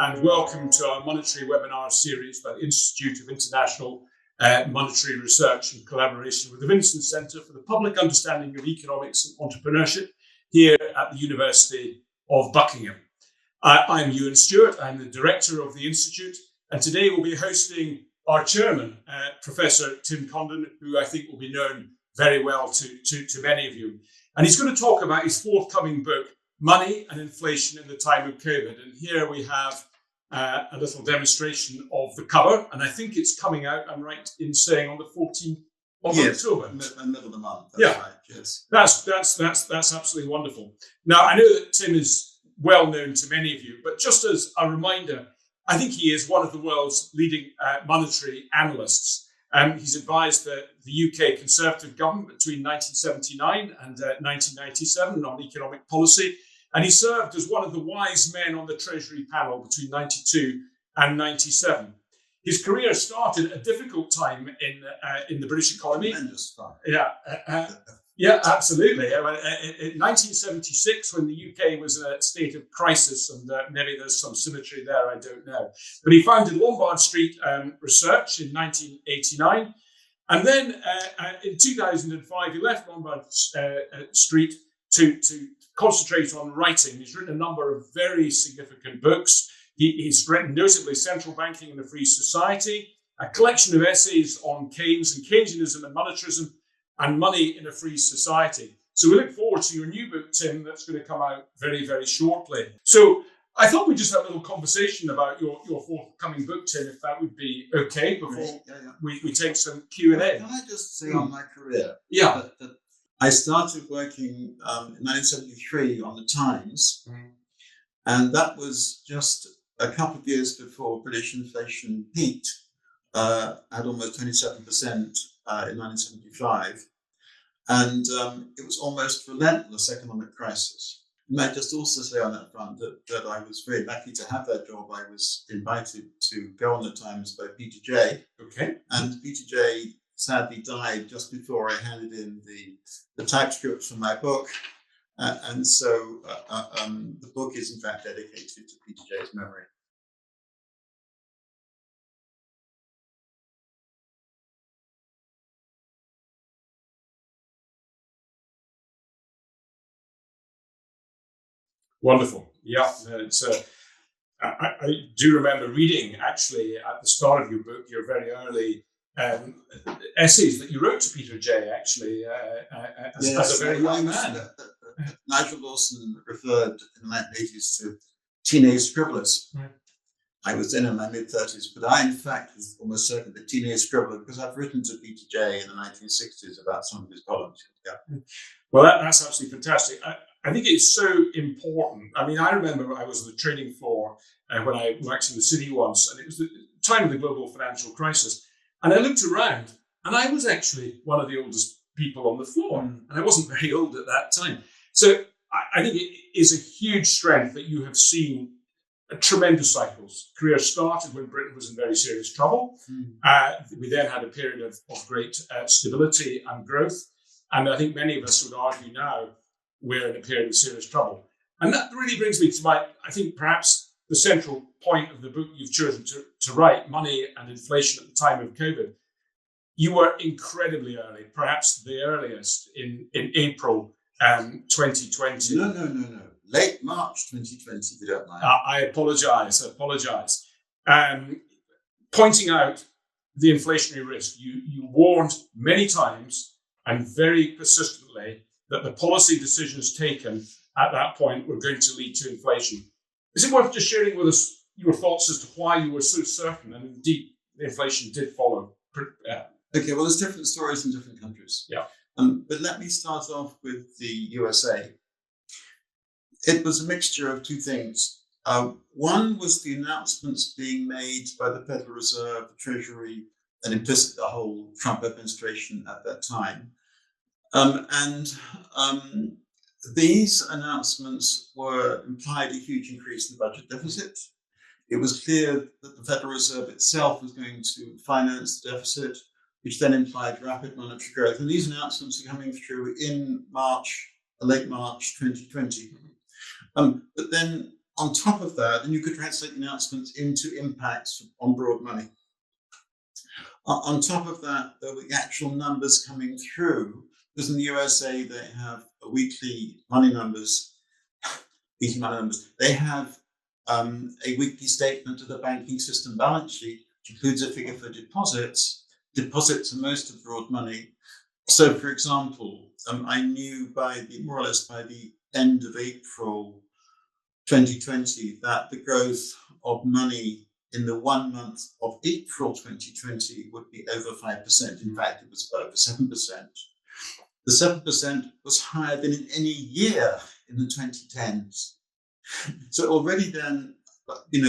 and welcome to our monetary webinar series by the Institute of International Monetary Research in collaboration with the Vincent Centre for the Public Understanding of Economics and Entrepreneurship here at the University of Buckingham. I'm Ewen Stewart, I'm the Director of the Institute, and today we'll be hosting our Chairman, Professor Tim Congdon, who I think will be known very well to many of you. And he's going to talk about his forthcoming book, Money and Inflation in the Time of COVID. And here we have a little demonstration of the cover. And I think it's coming out, I'm right in saying, on the 14th of October. Middle of the month. That's right, yes. That's absolutely wonderful. Now, I know that Tim is well known to many of you, but just as a reminder, I think he is one of the world's leading monetary analysts. He's advised the UK Conservative government between 1979 and 1997 on economic policy. And he served as one of the wise men on the Treasury panel between 92 and 97. His career started at a difficult time in the British economy. Tremendous time. Yeah, absolutely. In 1976, when the UK was in a state of crisis, and maybe there's some symmetry there, I don't know. But he founded Lombard Street Research in 1989. And then in 2005, he left Lombard Street to concentrate on writing. He's written a number of very significant books. He's written notably Central Banking in a Free Society, a collection of essays on Keynes and Keynesianism and monetarism, and Money in a Free Society. So we look forward to your new book, Tim, that's going to come out very, very shortly. So I thought we'd just have a little conversation about your forthcoming book, Tim, if that would be okay, before we take some Q&A. Can I just say on my career that I started working in 1973 on the Times, and that was just a couple of years before British inflation peaked at almost 27% in 1975. And it was almost relentless economic crisis. And I just also say on that front that I was very lucky to have that job. I was invited to go on the Times by Peter Jay. Okay. And Peter Jay sadly died just before I handed in the typescript for my book. And so the book is in fact dedicated to Peter Jay's memory. Wonderful. Yeah, it's I do remember reading, actually, at the start of your book, your very early essays that you wrote to Peter Jay, actually, as a very young man. Nigel Lawson referred in the 1980s to teenage scribblers. I was then in my mid-30s, but I, in fact, was almost certainly the teenage scribbler because I've written to Peter Jay in the 1960s about some of his columns. Yeah. Well, that's absolutely fantastic. I think it's so important. I mean, I remember I was on the trading floor when I worked in the city once, and it was the time of the global financial crisis. And I looked around, and I was actually one of the oldest people on the floor, and I wasn't very old at that time. So I think it is a huge strength that you have seen tremendous cycles. Career started when Britain was in very serious trouble. We then had a period of great stability and growth. And I think many of us would argue now we're in a period of serious trouble. And that really brings me to I think perhaps the central point of the book you've chosen to write, Money and Inflation at the Time of COVID. You were incredibly early, perhaps the earliest in April 2020. No. Late March 2020, if you don't mind. I apologize. Pointing out the inflationary risk, you warned many times and very persistently that the policy decisions taken at that point were going to lead to inflation. Is it worth just sharing with us your thoughts as to why you were so certain, and indeed inflation did follow? Okay, well, there's different stories in different countries. Yeah. But let me start off with the USA. It was a mixture of two things. One was the announcements being made by the Federal Reserve, the Treasury, and implicitly the whole Trump administration at that time. These announcements implied a huge increase in the budget deficit. It was clear that the Federal Reserve itself was going to finance the deficit, which then implied rapid monetary growth. And these announcements are coming through in late March 2020. But then on top of that, then you could translate the announcements into impacts on broad money. On top of that, there were the actual numbers coming through, because in the USA they have weekly money numbers. They have a weekly statement of the banking system balance sheet, which includes a figure for deposits. Deposits are most of broad money. So, for example, I knew more or less by the end of April 2020 that the growth of money in the 1 month of April 2020 would be over 5%. In fact, it was over 7%. The 7% was higher than in any year in the 2010s. So already then,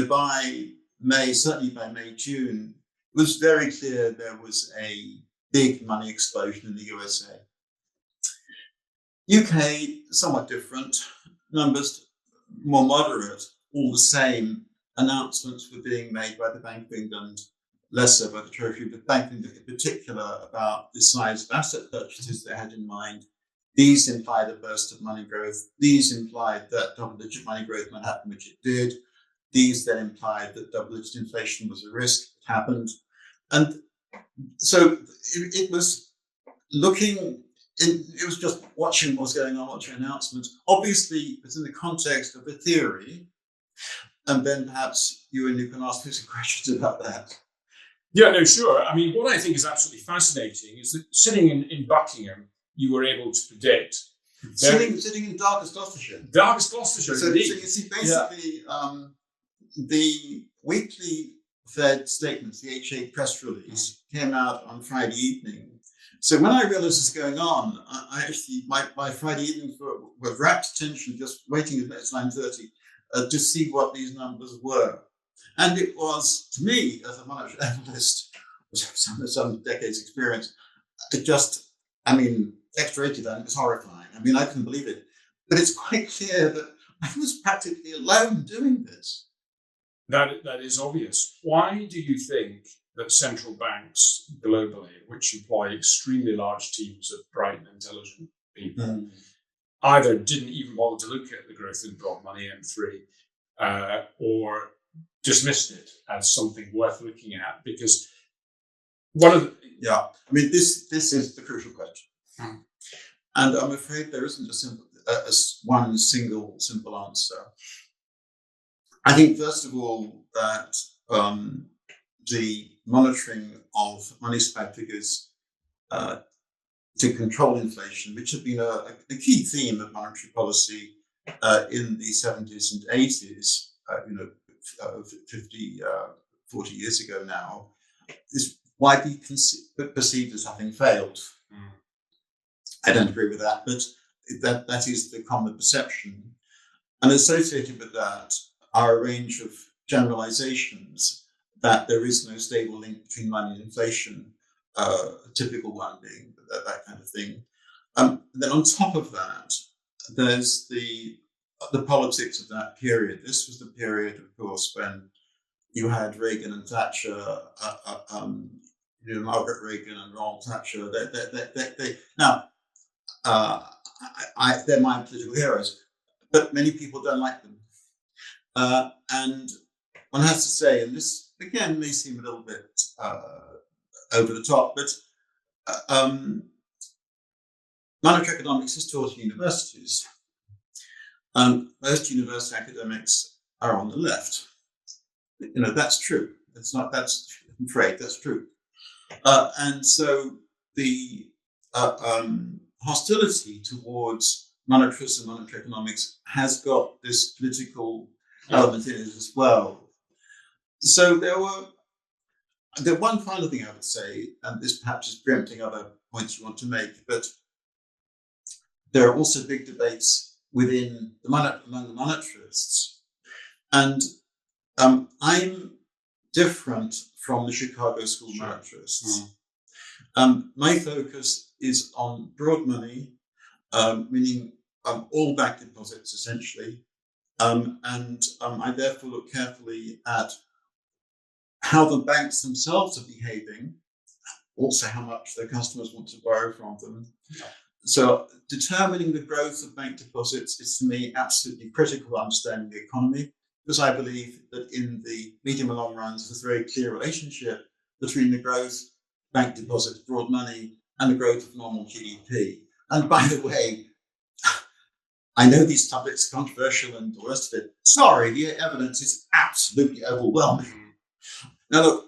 by May, certainly by May, June, it was very clear there was a big money explosion in the USA. UK, somewhat different, numbers more moderate, all the same. Announcements were being made by the Bank of England, less so by the Treasury, but Bank of England in particular, about the size of asset purchases they had in mind. These implied a burst of money growth. These implied that double-digit money growth might happen, which it did. These then implied that double-digit inflation was a risk. It happened. And so it was it was just watching what was going on, watching announcements. Obviously, it's in the context of a theory. And then perhaps you can ask me some questions about that. Yeah, no, sure. I mean, what I think is absolutely fascinating is that sitting in Buckingham, you were able to predict. Sitting in darkest Gloucestershire. Darkest Gloucestershire, so you see, basically, the weekly Fed statements, the HA press release, came out on Friday evening. So when I realized this was going on, I actually, my Friday evenings were rapt attention, just waiting until it's 9:30 to see what these numbers were. And it was, to me, as a monetary analyst, with some decades experience, X-rated, and it was horrifying. I mean, I couldn't believe it. But it's quite clear that I was practically alone doing this. That is obvious. Why do you think that central banks globally, which employ extremely large teams of bright and intelligent people, either didn't even bother to look at the growth in broad money M3 or dismissed it as something worth looking at? Because this is the crucial question. And I'm afraid there isn't one single simple answer. I think, first of all, that the monitoring of money supply figures to control inflation, which had been a key theme of monetary policy in the 70s and 80s, 40 years ago now, is widely perceived as having failed. I don't agree with that, but that is the common perception. And associated with that are a range of generalizations that there is no stable link between money and inflation, a typical one being that kind of thing. Then on top of that, there's the politics of that period. This was the period, of course, when you had Reagan and Thatcher, Margaret Reagan and Ronald Thatcher. They're my political heroes, but many people don't like them. And one has to say, and this again may seem a little bit over the top, but monetary economics is taught in universities. Most university academics are on the left. That's true. I'm afraid that's true. And so the hostility towards monetarism, monetary economics has got this political element in it as well. So the one final thing I would say, and this perhaps is preempting other points you want to make, but there are also big debates among the monetarists. And I'm different from the Chicago School monetarists. My focus is on broad money, meaning all back deposits essentially. And I therefore look carefully at how the banks themselves are behaving, also how much their customers want to borrow from them. So determining the growth of bank deposits is, to me, absolutely critical to understanding the economy, because I believe that in the medium and long runs, there's a very clear relationship between the growth of bank deposits, broad money, and the growth of normal GDP. And by the way, I know these subjects are controversial and the rest of it. Sorry, the evidence is absolutely overwhelming. Now, look,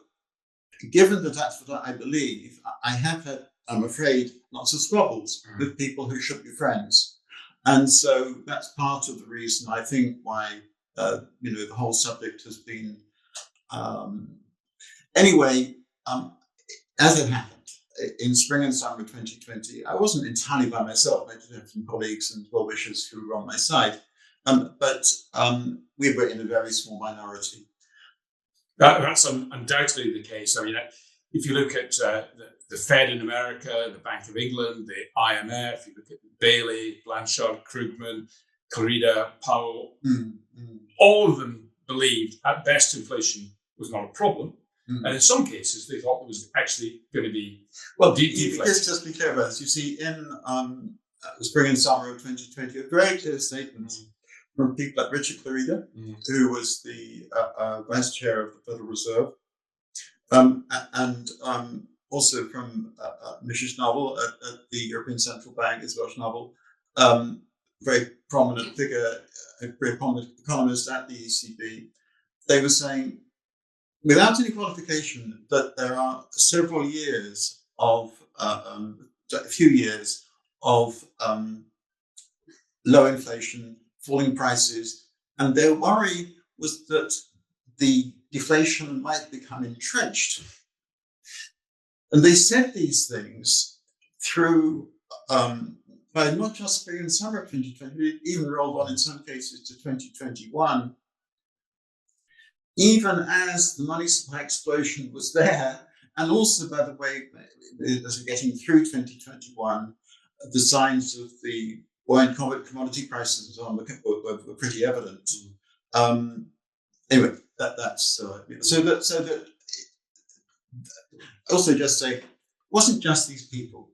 given that that's what I believe, I have had, I'm afraid, lots of squabbles with people who should be friends. And so that's part of the reason, I think, why, the whole subject has been... Anyway, as it happened, in spring and summer 2020, I wasn't entirely by myself. I did have some colleagues and well-wishers who were on my side, but we were in a very small minority. That's undoubtedly the case. I mean, if you look at the Fed in America, the Bank of England, the IMF, you look at Bailey, Blanchard, Krugman, Clarida, Powell, all of them believed at best inflation was not a problem. And in some cases, they thought it was actually going to be deflation. Just be clear about this. You see, in spring and summer of 2020, a very clear statement from people like Richard Clarida, who was the vice chair of the Federal Reserve, and also from Mrs. Novel at the European Central Bank, Isabel Schnabel, very prominent figure, a very prominent economist at the ECB. They were saying, without any qualification, that there are several years of, a few years of low inflation, falling prices, and their worry was that the deflation might become entrenched. And they said these things through, by not just spring and summer of 2020, it even rolled on in some cases to 2021. Even as the money supply explosion was there, and also, by the way, as we're getting through 2021, the signs of the buoyant commodity prices and so on were pretty evident. Anyway, that's so that. Also, just say, it wasn't just these people;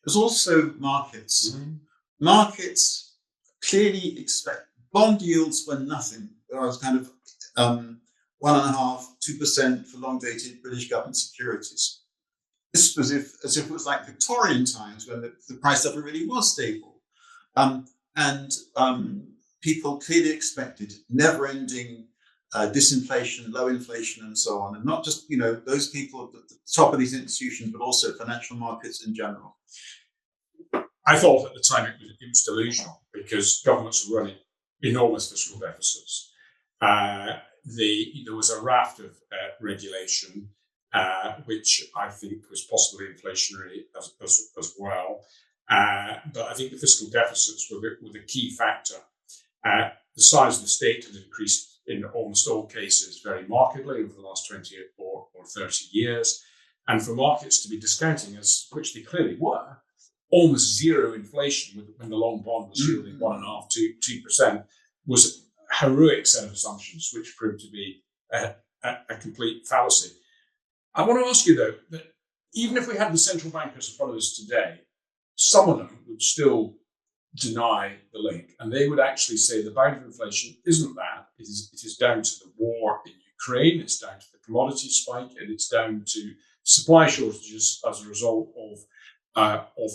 it was also markets. Markets clearly expect bond yields were nothing. There was kind of 1.5%, 2% for long-dated British government securities. This was as if it was like Victorian times when the price level really was stable. People clearly expected never-ending disinflation, low inflation, and so on. And not just, those people at the top of these institutions, but also financial markets in general. I thought at the time it was delusional because governments were running enormous fiscal deficits. There was a raft of regulation, which I think was possibly inflationary as well. But I think the fiscal deficits were the key factor. The size of the state had increased in almost all cases very markedly over the last 20 or 30 years. And for markets to be discounting, which they clearly were, almost zero inflation when the long bond was yielding 1.5% to 2% was a heroic set of assumptions, which proved to be a complete fallacy. I want to ask you, though, that even if we had the central bankers in front of us today, some of them would still deny the link, and they would actually say the bout of inflation isn't that. It is down to the war in Ukraine, it's down to the commodity spike, and it's down to supply shortages as a result of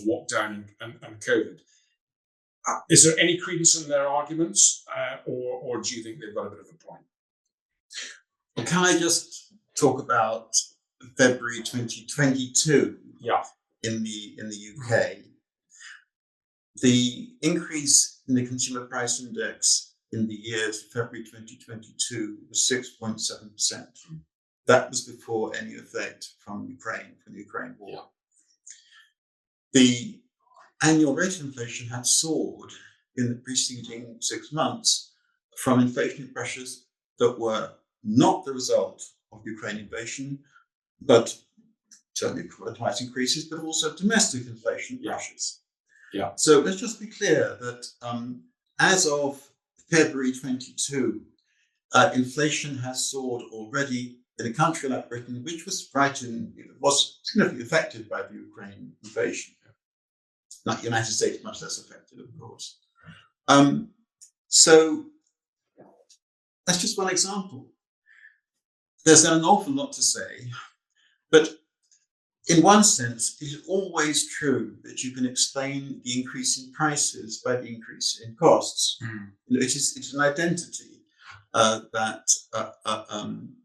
lockdown and COVID. Is there any credence in their arguments, or do you think they've got a bit of a point? Well, can I just talk about February 2022? Yeah. In the UK, the increase in the consumer price index in the year to February 2022 was 6.7%. That was before any effect from the Ukraine war. Yeah. The annual rate of inflation had soared in the preceding 6 months from inflationary pressures that were not the result of Ukraine invasion, but certainly price increases, but also domestic inflation pressures. Yeah. So let's just be clear that as of February 22, inflation has soared already in a country like Britain, which was was significantly affected by the Ukraine invasion. Not the United States, much less affected, of course. So that's just one example. There's an awful lot to say, but in one sense, it is always true that you can explain the increase in prices by the increase in costs. It's an identity that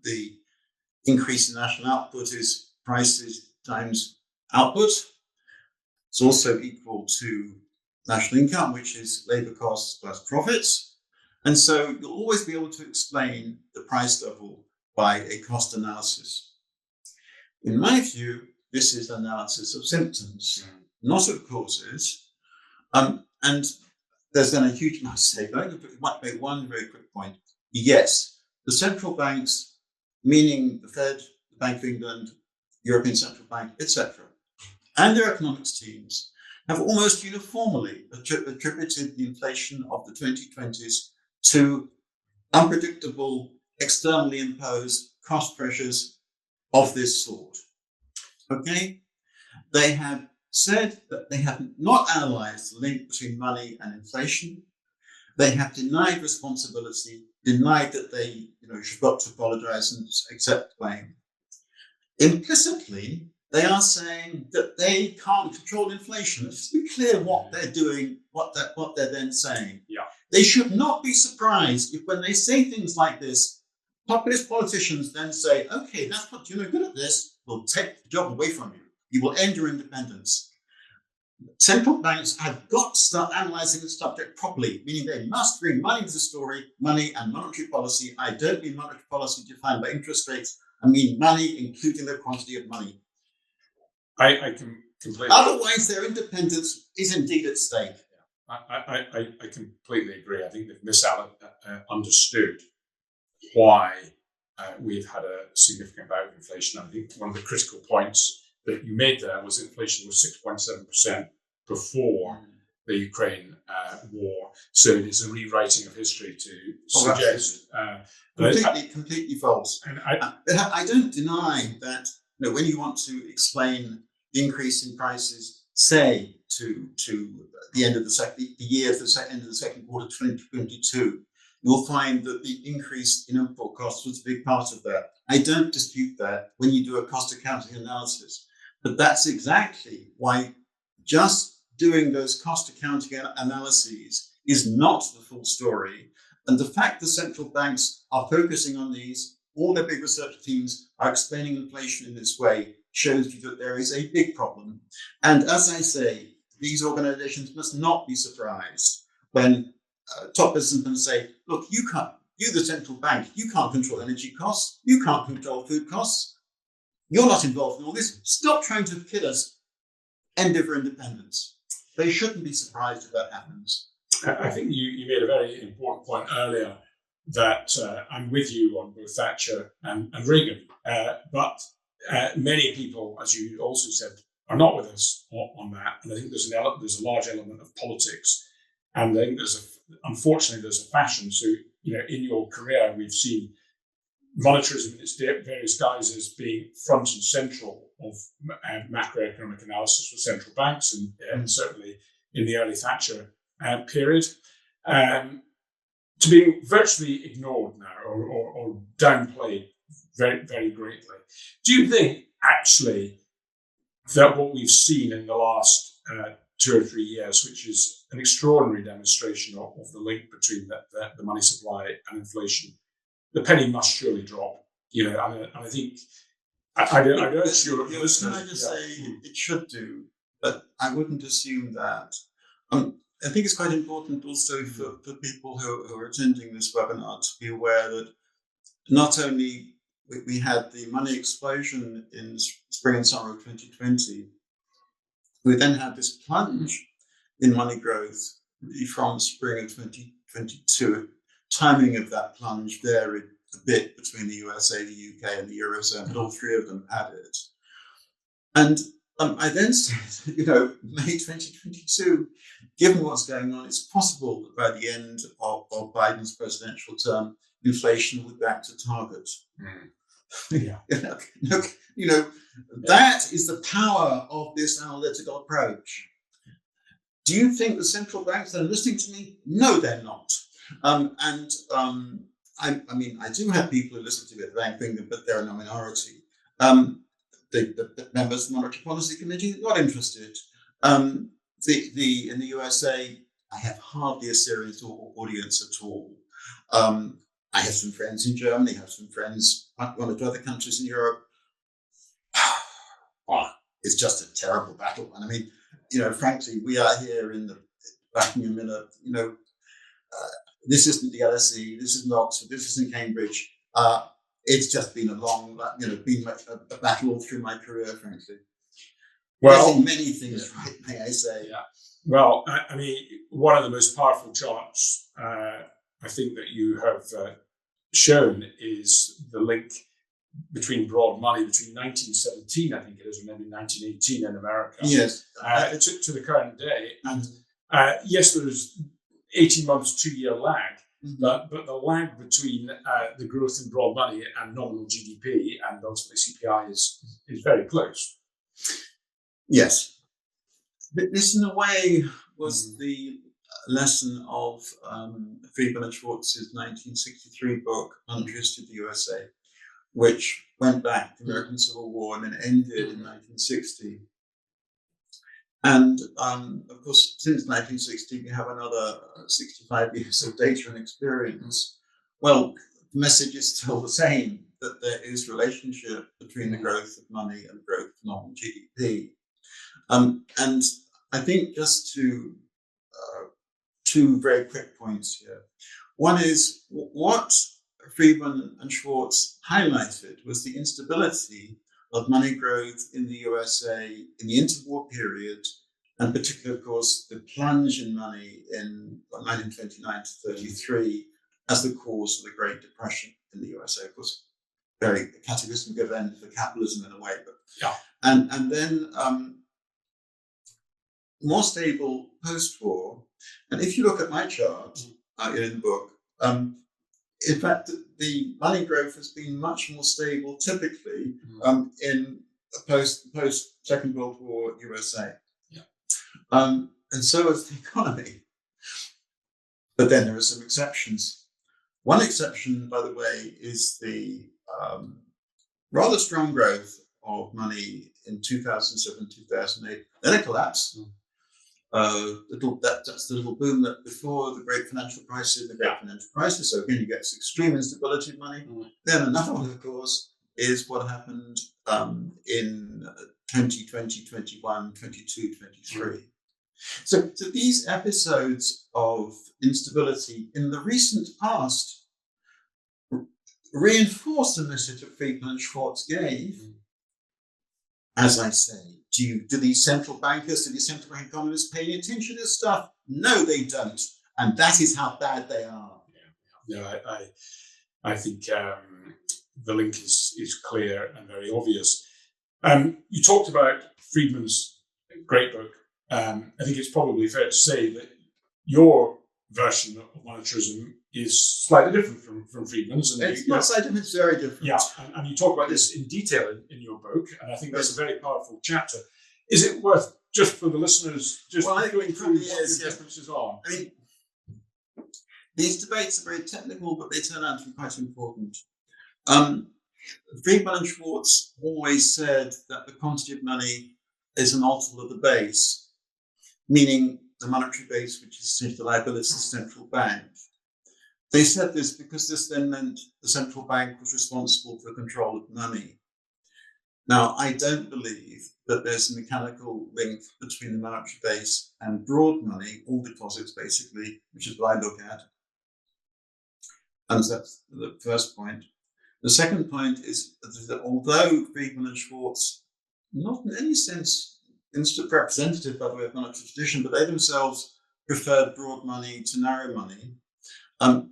the increase in national output is prices times output. It's also equal to national income, which is labour costs plus profits. And so you'll always be able to explain the price level by a cost analysis. In my view, this is analysis of symptoms, not of causes. And there's then a huge amount to say, but I might make one very quick point. Yes, the central banks, meaning the Fed, the Bank of England, European Central Bank, etc., and their economics teams have almost uniformly attributed the inflation of the 2020s to unpredictable, externally imposed cost pressures of this sort. Okay? They have said that they have not analysed the link between money and inflation. They have denied responsibility, denied that they should got to apologise and accept blame. Implicitly, they are saying that they can't control inflation. Let's be clear what they're doing, what they're then saying. Yeah. They should not be surprised if when they say things like this, populist politicians then say, okay, that's what you're good at this, we'll take the job away from you. You will end your independence. Central banks have got to start analysing the subject properly, meaning they must bring money to the story, money and monetary policy. I don't mean monetary policy defined by interest rates. I mean money, including the quantity of money. I can completely. Otherwise, their independence is indeed at stake. I completely agree. I think they've misunderstood why we've had a significant bout of inflation. I think one of the critical points that you made there was inflation was 6.7% before the Ukraine war. So it is a rewriting of history to suggest. Completely false. And I don't deny that when you want to explain the increase in prices, say to the end of the end of the second quarter 2022, you'll find that the increase in input costs was a big part of that. I don't dispute that when you do a cost accounting analysis. But that's exactly why just doing those cost accounting analyses is not the full story. And the fact that central banks are focusing on these, all their big research teams are explaining inflation in this way, shows you that there is a big problem. And as I say, these organizations must not be surprised when top businessmen say, look, you, the central bank, you can't control energy costs, you can't control food costs, you're not involved in all this, stop trying to kill us, end of our independence. They shouldn't be surprised if that happens. I think you made a very important point earlier that I'm with you on both Thatcher and Reagan, but many people, as you also said, are not with us on that. And I think there's a large element of politics, and I think unfortunately there's a fashion. So in your career, we've seen monetarism in its various guises being front and central of macroeconomic analysis for central banks, and certainly in the early Thatcher period, to being virtually ignored now or downplayed very, very greatly. Do you think actually that what we've seen in the last 2 or 3 years, which is an extraordinary demonstration of the link between the money supply and inflation, the penny must surely drop, and I think I don't see your listeners. Can I just say it should do, but I wouldn't assume that. I think it's quite important also for people who are attending this webinar to be aware that not only we had the money explosion in spring and summer of 2020, we then had this plunge in money growth from spring of 2022. Timing of that plunge varied a bit between the USA, the UK, and the Eurozone, but all three of them had it. And I then said, May 2022, given what's going on, it's possible that by the end of Biden's presidential term, inflation will be back to target. Yeah. That is the power of this analytical approach. do you think the central banks are listening to me? No, they're not. I mean, I do have people who listen to me at the Bank of England, but they're a minority. The members of the Monetary Policy Committee are not interested. In the USA, I have hardly a serious audience at all. I have some friends in Germany, I have some friends in one or two other countries in Europe. Oh, it's just a terrible battle. And I mean, frankly, we are here in the Buckingham in a, this isn't the LSE, this isn't Oxford, this isn't Cambridge. It's just been a long, been a battle all through my career, frankly. Well, many things right, may I say. Yeah. Well, I mean, one of the most powerful charts I think that you have shown is the link between broad money between 1917, I think it is, and maybe 1918 in America. Yes. To the current day. And yes, there's 18 months, 2-year lag, but the lag between the growth in broad money and nominal GDP and ultimately CPI is very close. Yes. This, in a way, was the lesson of Friedman and Schwartz's 1963 book, Monetary History of the USA, which went back to the American Civil War and then ended in 1960. And of course, since 1960, we have another 65 years of data and experience. Well, the message is still the same, that there is relationship between the growth of money and growth of nominal GDP. And I think just two very quick points here. One is what Friedman and Schwartz highlighted was the instability of money growth in the USA in the interwar period, and particularly, of course, the plunge in money in 1929 to 33 as the cause of the Great Depression in the USA. Of course, very cataclysmic event for capitalism in a way, but yeah. And then more stable post-war. And if you look at my chart in the book, in fact, the money growth has been much more stable, typically, in post-Second World War USA. Yeah. And so is the economy. But then there are some exceptions. One exception, by the way, is the rather strong growth of money in 2007, 2008. Then a collapse. That's the little boom that before the great financial crisis, So again, you get this extreme instability of money. Then another one, of course, is what happened in 2020, 21, 22, 23. So these episodes of instability in the recent past reinforce the message that Friedman and Schwartz gave. As I say, do these central bankers, do these central bank economists pay any attention to this stuff? No, they don't. And that is how bad they are. Yeah, I think the link is clear and very obvious. You talked about Friedman's great book. I think it's probably fair to say that your version of monetarism is slightly different from Friedman's. And it's not slightly different, it's very different. Yeah, and you talk about this in detail in your book, and I think that's a very powerful chapter. Is it worth, just for the listeners, going through what the differences are? I mean, these debates are very technical, but they turn out to be quite important. Friedman and Schwartz always said that the quantity of money is an multiple of the base, meaning the monetary base, which is the liabilities of the central bank. They said this because this then meant the central bank was responsible for control of money. Now, I don't believe that there's a mechanical link between the monetary base and broad money, all deposits basically, which is what I look at. And that's the first point. The second point is that although Friedman and Schwartz, not in any sense representative, by the way, of monetary tradition, but they themselves preferred broad money to narrow money.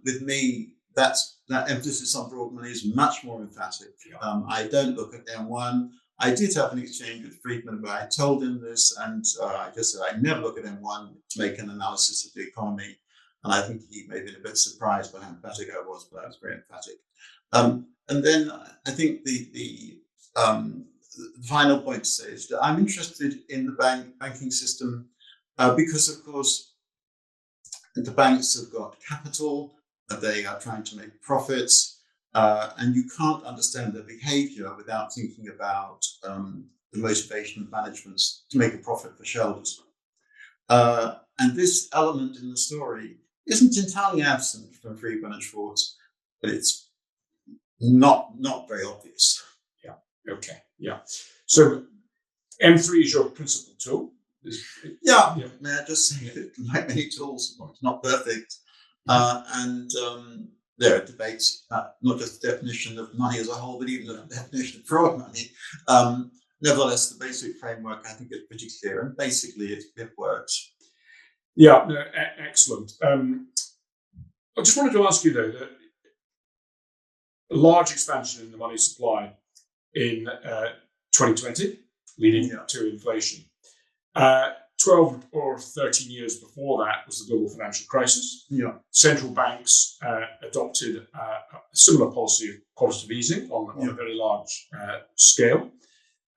With me, that emphasis on broad money is much more emphatic. I don't look at M1. I did have an exchange with Friedman where I told him this, and I just said I never look at M1 to make an analysis of the economy. And I think he may have been a bit surprised by how emphatic I was, but I was very emphatic. And then I think the final point to say is that I'm interested in the banking system because, of course, the banks have got capital, they are trying to make profits, and you can't understand their behavior without thinking about the motivation of managements to make a profit for shareholders. And this element in the story isn't entirely absent from Friedman and Schwartz, but it's not very obvious. Yeah. Okay. Yeah. So M3 is your principal tool. Yeah. May I just say that, like many tools, it's not perfect, and there are debates not just the definition of money as a whole, but even the definition of fraud money. Nevertheless, the basic framework, I think, is pretty clear, and basically it works. Yeah, no, excellent. I just wanted to ask you, though, that a large expansion in the money supply in 2020, leading to inflation. 12 or 13 years before that was the global financial crisis. Yeah. Central banks adopted a similar policy of quantitative easing on a very large scale.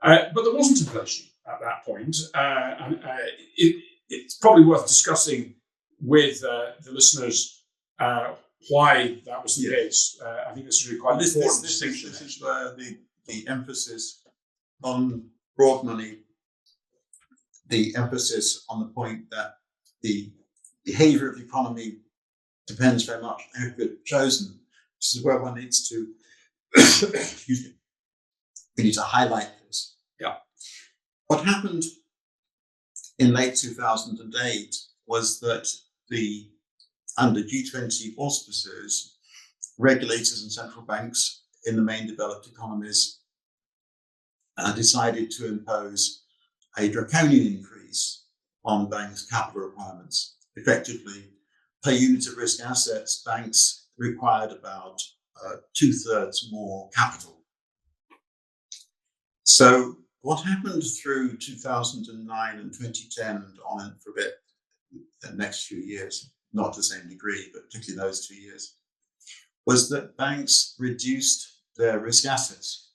But there wasn't inflation at that point. And it's probably worth discussing with the listeners why that was the case. I think this is really quite an important distinction. This is where the emphasis on broad money, the emphasis on the point that the behavior of the economy depends very much on how good chosen. This is where one needs to, excuse me, we need to highlight this. Yeah. What happened in late 2008 was that under G20 auspices, regulators and central banks in the main developed economies decided to impose a draconian increase on banks' capital requirements. Effectively, per unit of risk assets, banks required about 2/3 more capital. So what happened through 2009 and 2010 and on for a bit, the next few years, not to the same degree, but particularly those 2 years, was that banks reduced their risk assets.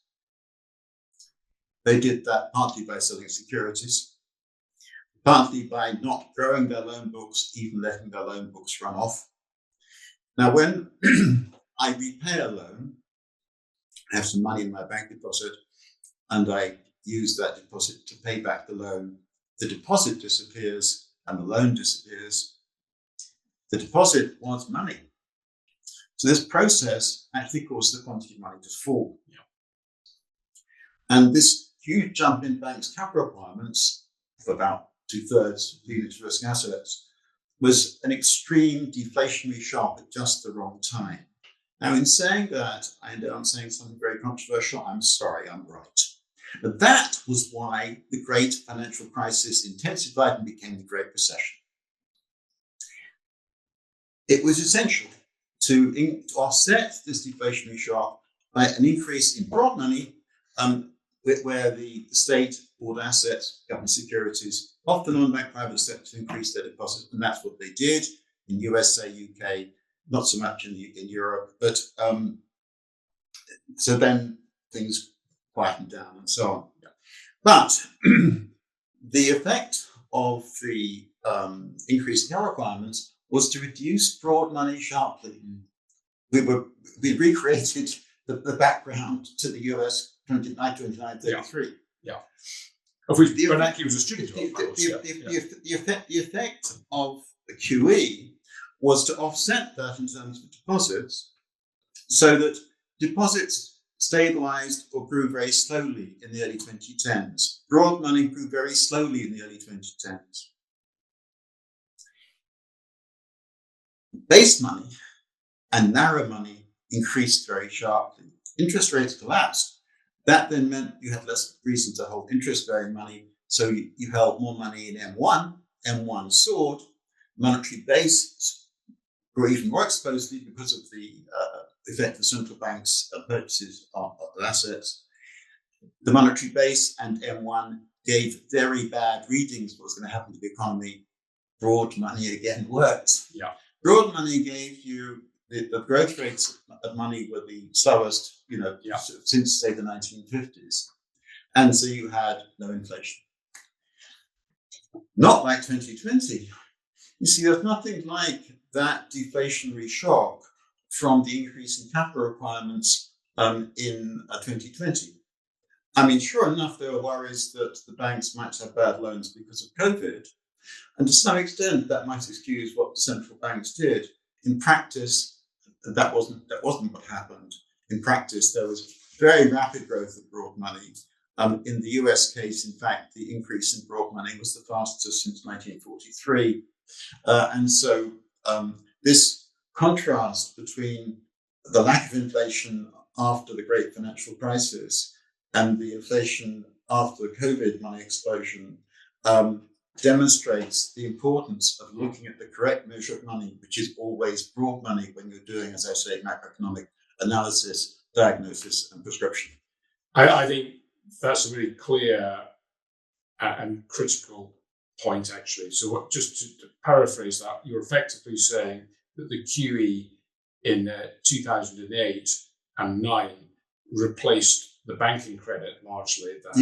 They did that partly by selling securities, partly by not growing their loan books, even letting their loan books run off. Now, when I repay a loan, I have some money in my bank deposit, and I use that deposit to pay back the loan. The deposit disappears and the loan disappears. The deposit was money. So this process actually caused the quantity of money to fall. Yeah. And this huge jump in banks' capital requirements of about 2/3 of unit risk assets was an extreme deflationary shock at just the wrong time. Now, in saying that, I end up saying something very controversial. I'm sorry, I'm right. But that was why the great financial crisis intensified and became the Great Recession. It was essential to offset this deflationary shock by an increase in broad money, where the state bought assets, government securities, often non-bank private sector to increase their deposits, and that's what they did in USA, UK, not so much in Europe, but so then things quietened down and so on. Yeah. But the effect of the increase in capital requirements was to reduce broad money sharply. We recreated the background to the US 2933. Yeah. Of which Bernanke was a student. The effect of the QE was to offset that in terms of deposits, so that deposits stabilized or grew very slowly in the early 2010s. Broad money grew very slowly in the early 2010s. Base money and narrow money increased very sharply. Interest rates collapsed. That then meant you had less reason to hold interest-bearing money, so you held more money in M1. M1 soared. Monetary base grew even more exposedly because of the effect of central banks' purchases of assets. The monetary base and M1 gave very bad readings of what was going to happen to the economy. Broad money again worked. Yeah. Broad money gave you the growth rates of money were the slowest, since say the 1950s, and so you had no inflation. Not like 2020. You see, there's nothing like that deflationary shock from the increase in capital requirements in 2020. I mean, sure enough, there were worries that the banks might have bad loans because of COVID. And to some extent, that might excuse what the central banks did. In practice, that wasn't what happened. In practice, there was very rapid growth of broad money. In the US case, in fact, the increase in broad money was the fastest since 1943. And so this contrast between the lack of inflation after the great financial crisis and the inflation after the COVID money explosion demonstrates the importance of looking at the correct measure of money, which is always broad money when you're doing, as I say, macroeconomic analysis, diagnosis, and prescription. I think that's a really clear and critical point, actually. So just to paraphrase that, you're effectively saying that the QE in 2008 and 9 replaced the banking credit largely that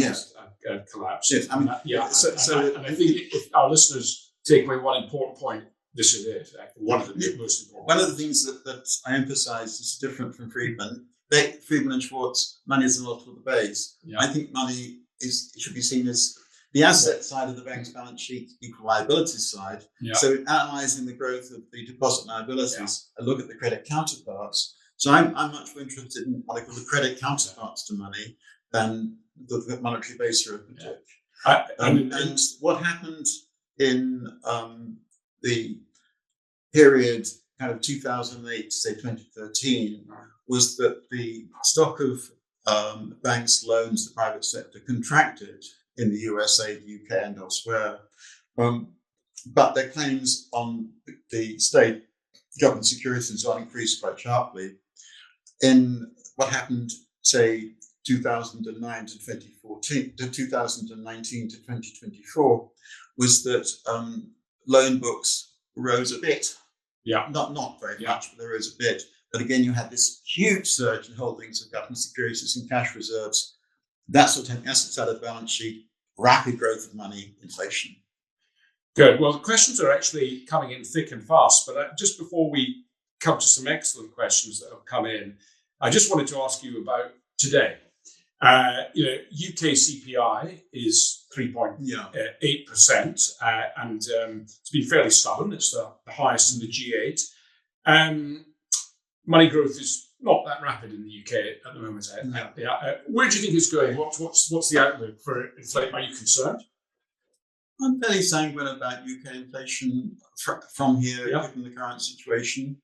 collapsed. Yes, I mean, and I think if our listeners take away one important point, this is it. One of the most important. One of the things that I emphasize is different from Friedman. Friedman and Schwartz, money is a multiple of the base. Yeah. I think money should be seen as the asset side of the bank's balance sheet, equal liabilities side. Yeah. So analysing the growth of the deposit liabilities, I look at the credit counterparts. So I'm much more interested in what I call the credit counterparts to money than the monetary base arithmetic. And what happened in the period kind of 2008 to say 2013 was that the stock of banks' loans to the private sector contracted in the USA, the UK, and elsewhere. But their claims on the state government securities are increased quite sharply. In what happened, say, 2009 to 2014, to 2019 to 2024, was that loan books rose a bit. Yeah. Not very much, but they rose a bit. But again, you had this huge surge in holdings of government securities and cash reserves. That's what taking assets out of the balance sheet, rapid growth of money, inflation. Good. Well, the questions are actually coming in thick and fast. But just before we come to some excellent questions that have come in, I just wanted to ask you about today. UK CPI is 3.8%, and it's been fairly stubborn. It's the highest in the G8. Money growth is not that rapid in the UK at the moment. Where do you think it's going? What's the outlook for inflation? Are you concerned? I'm fairly sanguine about UK inflation from here, given the current situation.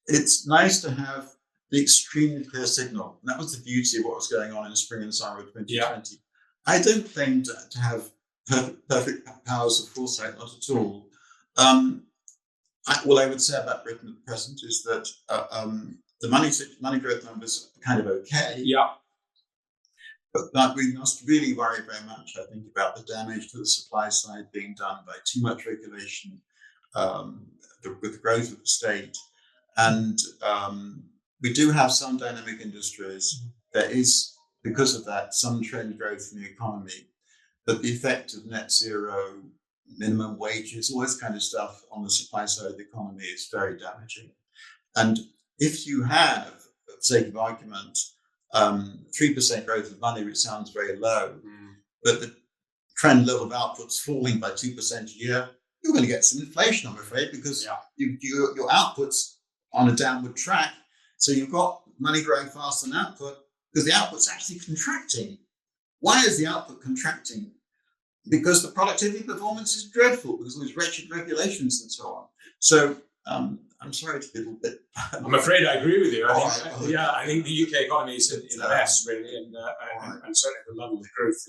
It's nice to have the extremely clear signal. And that was the beauty of what was going on in the spring and summer of 2020. Yeah. I don't claim to have perfect powers of foresight, not at all. All I would say about Britain at present is that the money growth numbers are kind of okay. Yeah. But we must really worry very much, I think, about the damage to the supply side being done by too much regulation with the growth of the state. And we do have some dynamic industries. There is, because of that, some trend growth in the economy. But the effect of net zero, minimum wages, all this kind of stuff on the supply side of the economy is very damaging. And if you have, for the sake of argument, 3% growth of money, which sounds very low, but the trend level of output's falling by 2% a year, you're going to get some inflation, I'm afraid, because your output's on a downward track. So you've got money growing faster than output because the output's actually contracting. Why is the output contracting? Because the productivity performance is dreadful because of these wretched regulations and so on. So I'm sorry it's a little bit. I'm afraid I agree with you. I think the UK economy is in a mess, really, and certainly the level of growth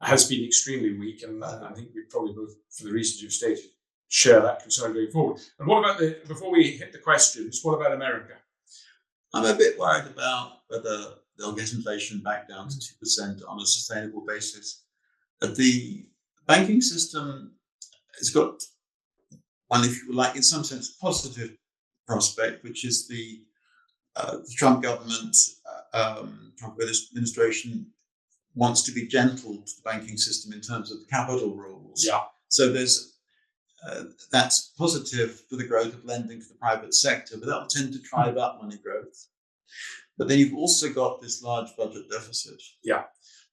has been extremely weak. And I think we probably both, for the reasons you've stated, share that concern going forward. And what about before we hit the questions, what about America? I'm a bit worried about whether they'll get inflation back down to 2% on a sustainable basis. The banking system has got one, if you like, in some sense, positive prospect, which is the Trump government, Trump administration wants to be gentle to the banking system in terms of the capital rules. Yeah. So there's that's positive for the growth of lending to the private sector, but that will tend to drive up money growth. But then you've also got this large budget deficit. Yeah.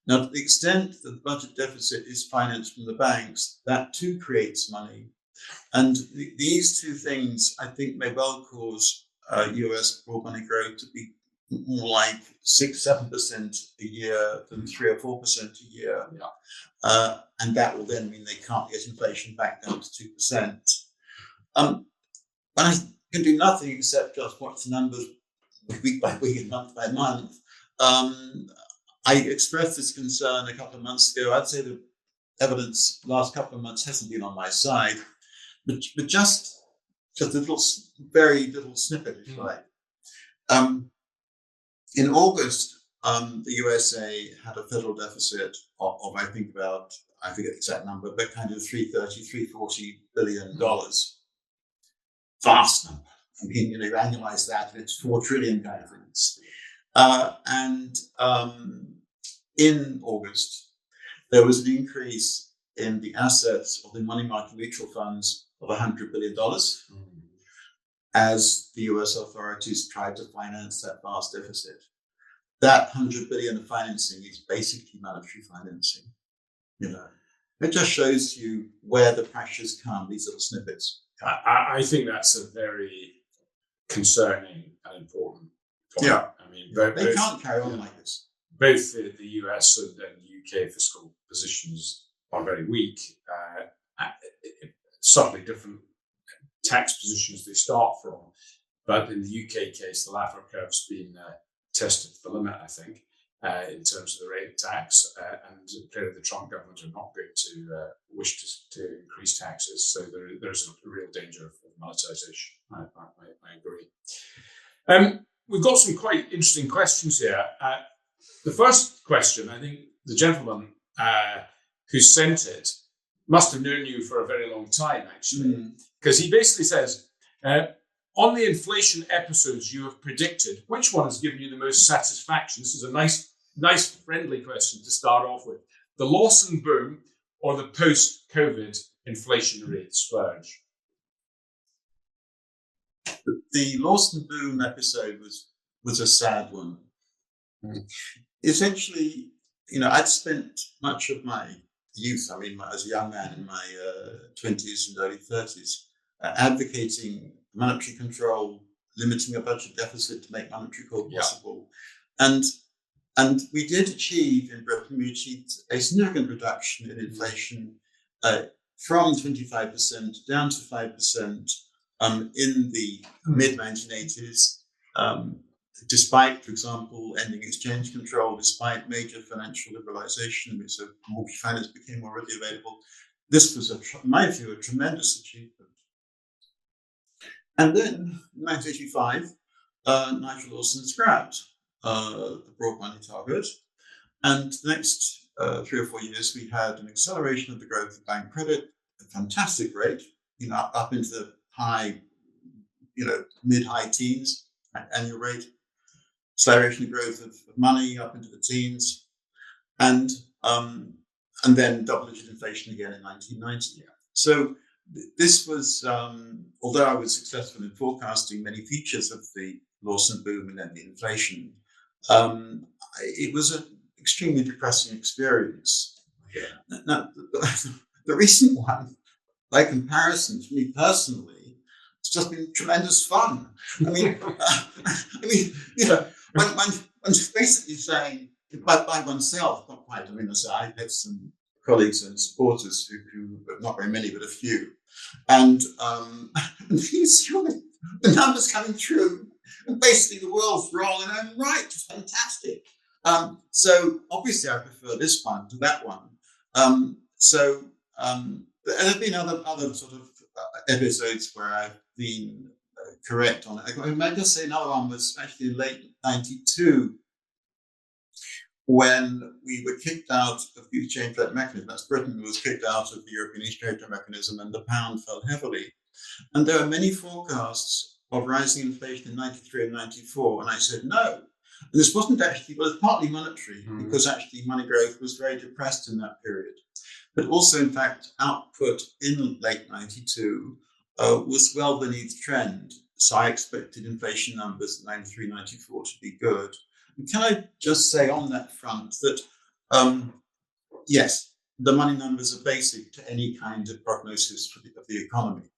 Now, to the extent that the budget deficit is financed from the banks, that too creates money. And these two things, I think, may well cause US broad money growth to be more like 6-7% a year than 3 or 4% a year. Yeah. And that will then mean they can't get inflation back down to 2%. But I can do nothing except just watch the numbers week by week and month by month. I expressed this concern a couple of months ago. I'd say the evidence the last couple of months hasn't been on my side, but just a little, very little snippet, if you like. In August, the USA had a federal deficit of I think about, I forget the exact number, but kind of $340 billion. Vast number. I mean, you annualize that, and it's 4 trillion kind of things. And in August, there was an increase in the assets of the money market mutual funds of $100 billion as the US authorities tried to finance that vast deficit. That $100 billion of financing is basically monetary financing. It just shows you where the pressures come, these little snippets. I think that's a very concerning and important point. Yeah. I mean, they can't carry on like this. Both the US and the UK fiscal positions are very weak. Subtly different tax positions they start from. But in the UK case, the Laffer curve's been tested to the limit, I think, in terms of the rate of tax. And clearly the Trump government are not going to wish to increase taxes. So there's a real danger of monetization. I agree. We've got some quite interesting questions here. The first question, I think the gentleman who sent it must have known you for a very long time, actually, because he basically says, on the inflation episodes you have predicted, which one has given you the most satisfaction? This is a nice, friendly question to start off with. The Lawson boom or the post-COVID inflationary splurge? The Lawson boom episode was a sad one. Essentially, I'd spent much of my youth, as a young man in my 20s and early 30s, advocating monetary control, limiting a budget deficit to make monetary control possible. And we did achieve in Britain, a significant reduction in inflation from 25% down to 5% in the mid-1980s, despite, for example, ending exchange control, despite major financial liberalization, so mortgage finance became more readily available. This was, in my view, a tremendous achievement. And then, in 1985, Nigel Lawson scrapped the broad money target. And the next 3 or 4 years, we had an acceleration of the growth of bank credit, a fantastic rate, up into the high, mid-high teens annual rate, acceleration of growth of money up into the teens, and then double-digit inflation again in 1990. So this was, although I was successful in forecasting many features of the Lawson boom and then the inflation, it was an extremely depressing experience. Now, the recent one, by comparison, to me personally, it's just been tremendous fun. One's basically saying by oneself, not quite. I had some colleagues and supporters who not very many, but a few, and the numbers coming through, and basically the world's rolling and right, it's fantastic. So obviously I prefer this one to that one. There have been other sort of episodes where I've been correct on it. I might just say another one was actually in late 92, when we were kicked out of the exchange rate mechanism. That's Britain was kicked out of the European exchange rate mechanism, and the pound fell heavily. And there are many forecasts of rising inflation in 93 and 94. And I said, no, And this wasn't actually, well, it's partly monetary, because actually money growth was very depressed in that period. But also, in fact, output in late 92 was well beneath trend. So I expected inflation numbers in 93, 94 to be good. And can I just say on that front that, yes, the money numbers are basic to any kind of prognosis of the economy.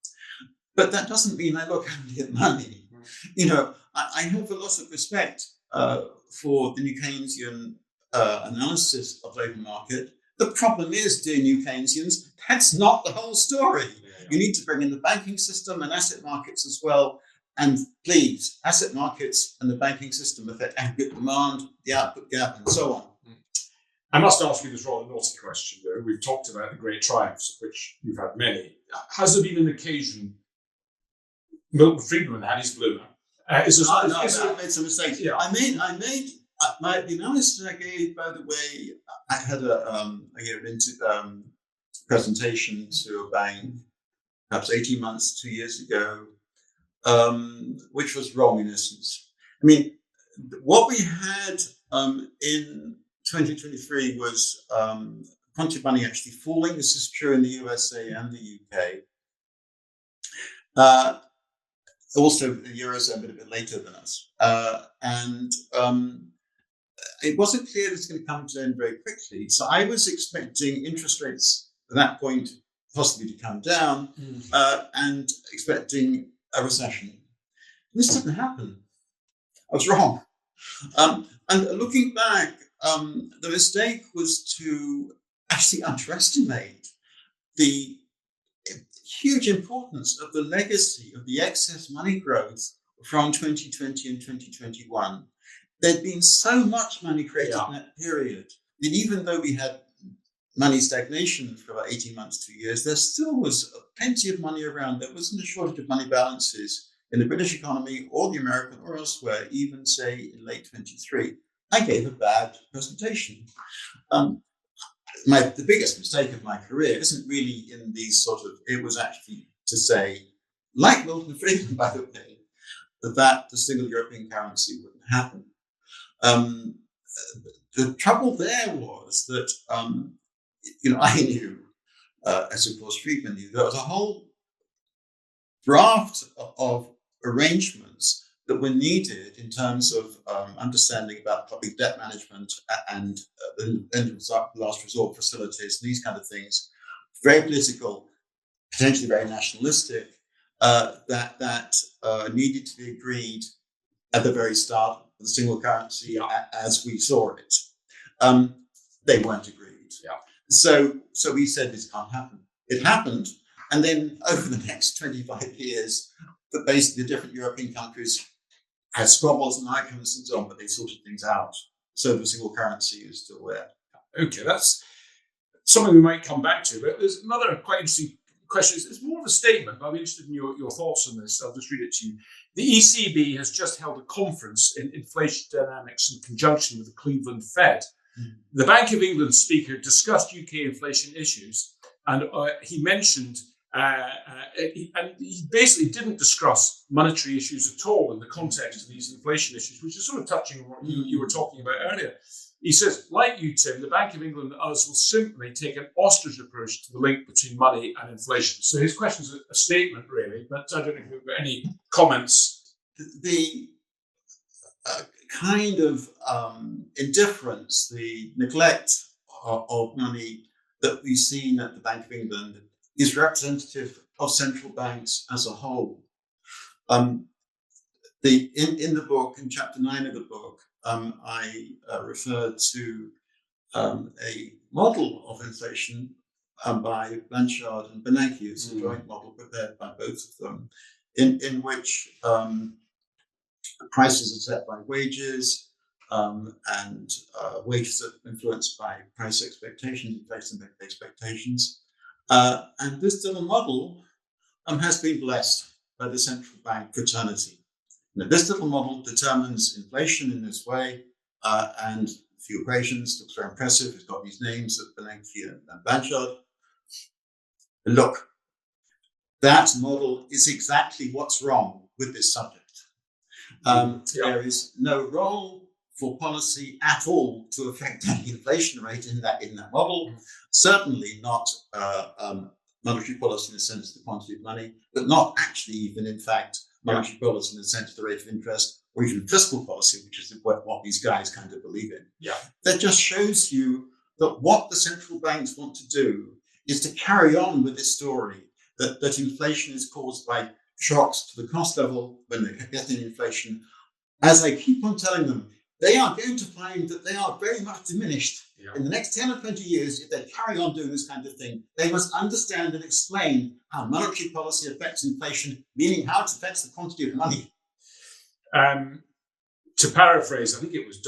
But that doesn't mean I look only at money. You know, I have a lot of respect for the New Keynesian analysis of labour market. The problem is, dear New Keynesians, that's not the whole story. You need to bring in the banking system and asset markets as well. And please, asset markets and the banking system affect aggregate demand, the output gap, and so on. I must ask you this rather naughty question, though. We've talked about the great triumphs, of which you've had many. Has there been an occasion? Milton Friedman had his bloomer. I made some mistakes. Yeah. The analysis I gave, by the way, I had I gave an presentation to a bank, perhaps 18 months, 2 years ago, which was wrong in essence. I mean, what we had in 2023 was quantitative money actually falling. This is true in the USA and the UK. Also, the Eurozone a bit later than us. It wasn't clear it was going to come to an end very quickly. So I was expecting interest rates at that point possibly to come down and expecting a recession. This didn't happen. I was wrong. And looking back, the mistake was to actually underestimate the huge importance of the legacy of the excess money growth from 2020 and 2021. There'd been so much money created in that period that even though we had money stagnation for about 18 months, 2 years, there still was plenty of money around. There wasn't a shortage of money balances in the British economy or the American or elsewhere, even say in late 23. I gave a bad presentation. The biggest mistake of my career isn't really in these it was actually to say, like Milton Friedman, by the way, that the single European currency wouldn't happen. The trouble there was that, I knew, as of course Friedman knew, there was a whole raft of arrangements that were needed in terms of understanding about public debt management and the end of last resort facilities, these kind of things, very political, potentially very nationalistic, that needed to be agreed at the very start of the single currency as we saw it. They weren't agreed. Yeah. So we said this can't happen. It happened. And then over the next 25 years, basically the different European countries had squabbles and arguments and so on, but they sorted things out. So the single currency is still there. Okay, that's something we might come back to. But there's another quite interesting question. It's more of a statement, but I'll be interested in your thoughts on this. I'll just read it to you. The ECB has just held a conference in inflation dynamics in conjunction with the Cleveland Fed. The Bank of England speaker discussed UK inflation issues, and he mentioned he basically didn't discuss monetary issues at all in the context of these inflation issues, which is sort of touching on what you were talking about earlier. He says, like you, Tim, the Bank of England and us will simply take an ostrich approach to the link between money and inflation. So his question is a statement, really, but I don't know if you've got any comments. The kind of indifference, the neglect of money that we've seen at the Bank of England is representative of central banks as a whole. In the book, in chapter 9 of the book, I referred to a model of inflation by Blanchard and Bernanke. It's a joint model prepared by both of them, in which prices are set by wages, and wages are influenced by price expectations, inflation expectations. And this little model has been blessed by the central bank fraternity. Now, this little model determines inflation in this way, and a few equations, looks very impressive. It's got these names of Bernanke and Blanchard. Look, that model is exactly what's wrong with this subject. There is no role for policy at all to affect the inflation rate in that model. Certainly not monetary policy in the sense of the quantity of money, but not actually even, in fact, monetary policy in the sense of the rate of interest, or even fiscal policy, which is what these guys kind of believe in. Yeah. That just shows you that what the central banks want to do is to carry on with this story that inflation is caused by shocks to the cost level when they're getting inflation. As I keep on telling them, they are going to find that they are very much diminished in the next 10 or 20 years if they carry on doing this kind of thing. They must understand and explain how monetary policy affects inflation, meaning how it affects the quantity of money. To paraphrase, I think it was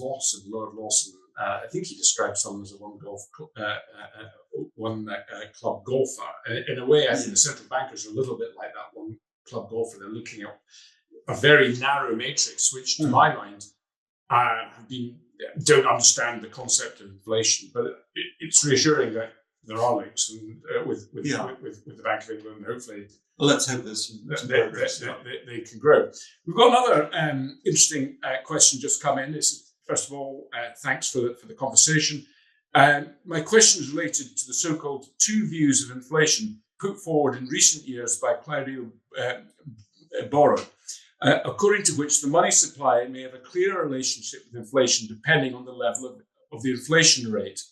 Lawson, Lord Lawson. I think he described someone as a one club golfer. In a way, I think the central bankers are a little bit like that one club golfer. They're looking at a very narrow matrix, which, to my mind, don't understand the concept of inflation. But it's reassuring that there are links with the Bank of England. Hopefully, let's hope they can grow. We've got another interesting question just come in. First of all, thanks for the conversation. My question is related to the so-called two views of inflation put forward in recent years by Claudio Borra, according to which the money supply may have a clearer relationship with inflation depending on the level of the inflation rate.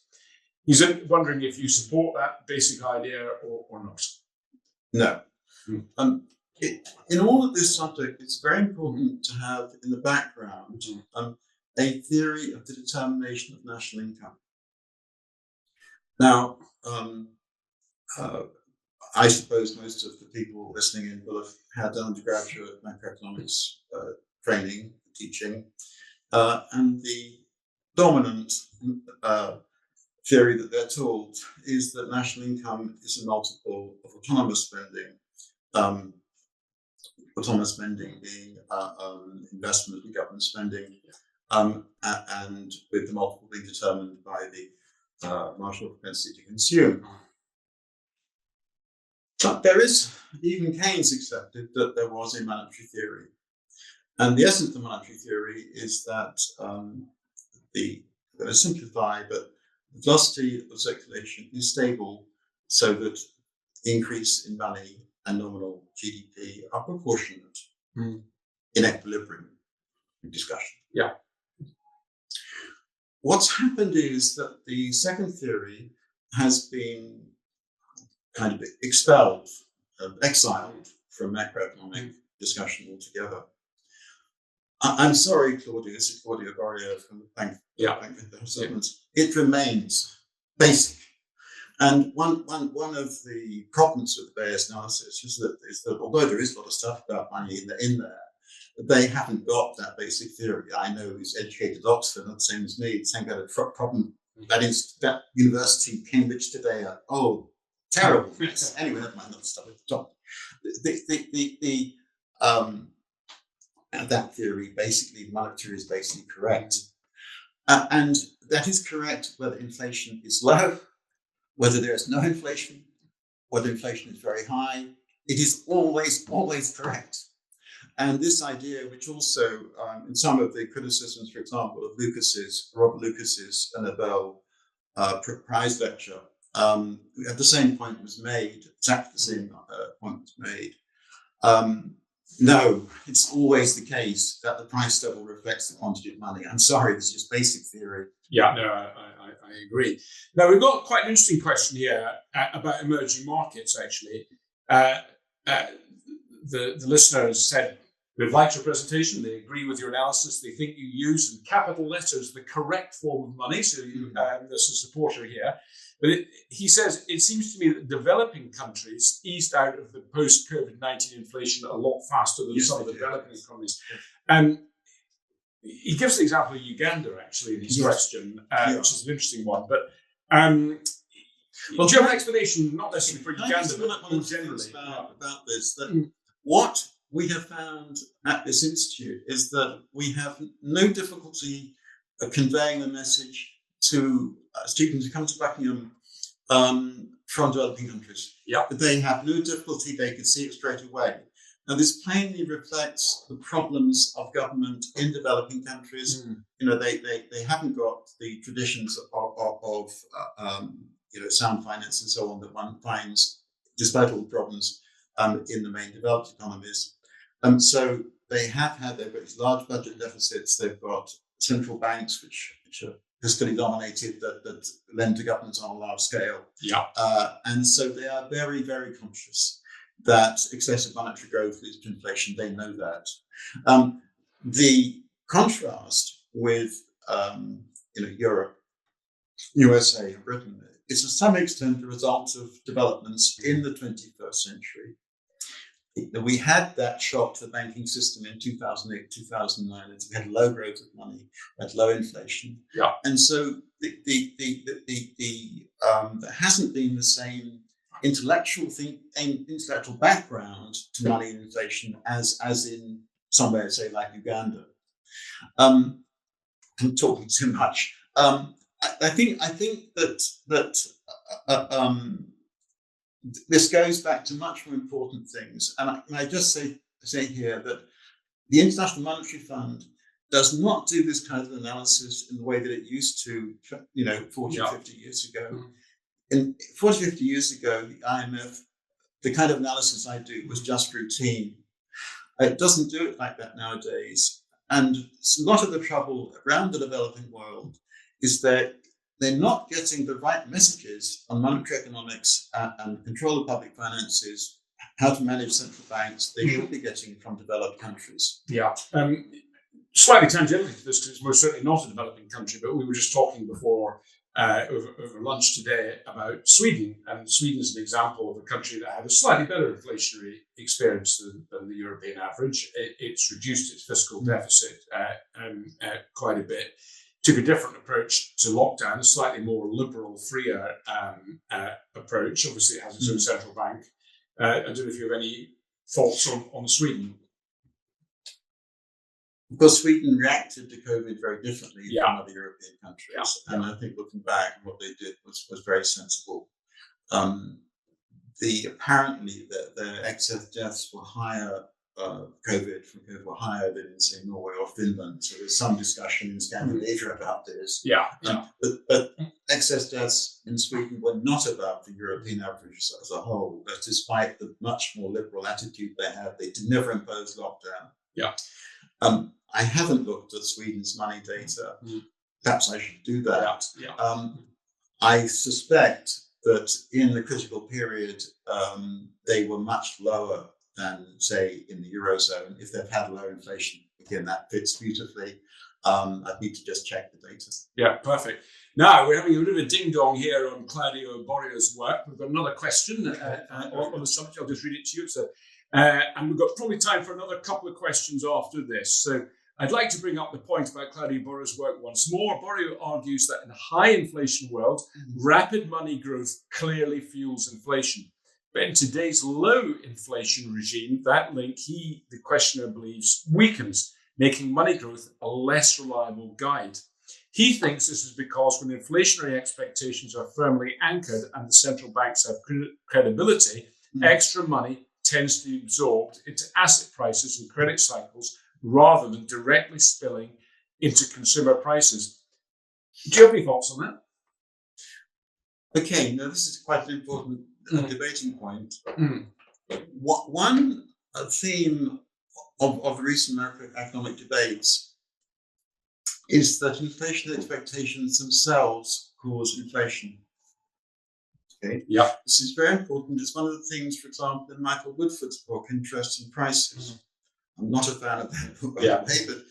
He's wondering if you support that basic idea or not. No. In all of this subject, it's very important to have in the background a theory of the determination of national income. Now, I suppose most of the people listening in will have had undergraduate macroeconomics training, teaching, and the dominant theory that they're told is that national income is a multiple of autonomous spending. Autonomous spending being investment and government spending, and with the multiple being determined by the marginal propensity to consume. But there is, even Keynes accepted that there was a monetary theory. And the essence of the monetary theory is that I'm going to simplify, but the velocity of circulation is stable so that increase in money and nominal GDP are proportionate in equilibrium discussion. Yeah. What's happened is that the second theory has been kind of expelled, exiled from macroeconomic discussion altogether. I'm sorry, Claudia, this is Claudia Borra from the Bank of Settlements. It remains basic. And one of the problems with the Bayes analysis is that although there is a lot of stuff about money in there, they haven't got that basic theory. I know who's educated at Oxford, not the same as me, the same kind of problem. That university, Cambridge today, terrible. Anyway, never mind, not stuff at the top. That theory, basically, monetary is basically correct. And that is correct whether inflation is low, whether there is no inflation, whether inflation is very high. It is always correct. And this idea, which also, in some of the criticisms, for example, of Robert Lucas's Nobel Prize lecture, at the same point was made, exactly the same point was made. No, it's always the case that the price level reflects the quantity of money. I'm sorry, this is just basic theory. Yeah, no, I agree. Now, we've got quite an interesting question here about emerging markets, actually. The listener has said, they've liked your presentation, they agree with your analysis, they think you use in capital letters the correct form of money, so there's a supporter here. But he says, it seems to me that developing countries eased out of the post-COVID-19 inflation a lot faster than some of the developing economies. He gives the example of Uganda, actually, in his question, which is an interesting one. But well, do you have an explanation, not necessarily for Uganda, but more generally? About this, that what we have found at this institute is that we have no difficulty conveying the message to students who come to Buckingham from developing countries. Yeah. They have no difficulty, they can see it straight away. Now, this plainly reflects the problems of government in developing countries. They haven't got the traditions of sound finance and so on that one finds, despite all the problems, in the main developed economies. So they have had, they've got large budget deficits. They've got central banks which are fiscally dominated that lend to governments on a large scale. Yeah. And so they are very, very conscious that excessive monetary growth leads to inflation. They know that. The contrast with Europe, USA, and Britain is to some extent a result of developments in the 21st century. We had that shock to the banking system in 2008, 2009. We had low growth of money, had low inflation. Yeah. And so there hasn't been the same intellectual background to money and inflation as in somewhere, say, like Uganda. I'm talking too much. I think that this goes back to much more important things, and I just say here that the International Monetary Fund does not do this kind of analysis in the way that it used to, 40 or 50 years ago. Mm-hmm. In 40, 50 years ago, the IMF, the kind of analysis I do was just routine. It doesn't do it like that nowadays. And a lot of the trouble around the developing world is that they're not getting the right messages on monetary economics and control of public finances, how to manage central banks. They should be getting from developed countries. Yeah. Slightly tangentially to this, because it's most certainly not a developing country, but we were just talking before over lunch today about Sweden. And Sweden is an example of a country that had a slightly better inflationary experience than the European average. It's reduced its fiscal deficit quite a bit. Took a different approach to lockdown, a slightly more liberal, freer approach. Obviously, it has its own central bank. I don't know if you have any thoughts on Sweden. Because Sweden reacted to COVID very differently from other European countries. Yeah. And I think looking back, what they did was very sensible. Apparently the excess deaths were higher, COVID were higher than in, say, Norway or Finland. So there's some discussion in Scandinavia about this. Yeah. But excess deaths in Sweden were not above the European average as a whole. But despite the much more liberal attitude they had, they did never impose lockdown. Yeah. I haven't looked at Sweden's money data. Perhaps I should do that. Yeah. I suspect that in the critical period, they were much lower than, say, in the Eurozone. If they've had low inflation, again, that fits beautifully. I need to just check the data. Yeah, perfect. Now, we're having a bit of a ding-dong here on Claudio Borria's work. We've got another question on the subject. I'll just read it to you. So, and we've got probably time for another couple of questions after this. So I'd like to bring up the point about Claudio Borria's work once more. Borria argues that in a high inflation world, rapid money growth clearly fuels inflation. But in today's low inflation regime, that link, the questioner believes, weakens, making money growth a less reliable guide. He thinks this is because when inflationary expectations are firmly anchored and the central banks have credibility, extra money tends to be absorbed into asset prices and credit cycles rather than directly spilling into consumer prices. Do you have any thoughts on that? Okay, now this is quite an important debating point. One theme of recent macroeconomic debates is that inflation expectations themselves cause inflation. Okay. Yeah. This is very important. It's one of the things, for example, in Michael Woodford's book, Interest and Prices. I'm not a fan of that book, by the way, but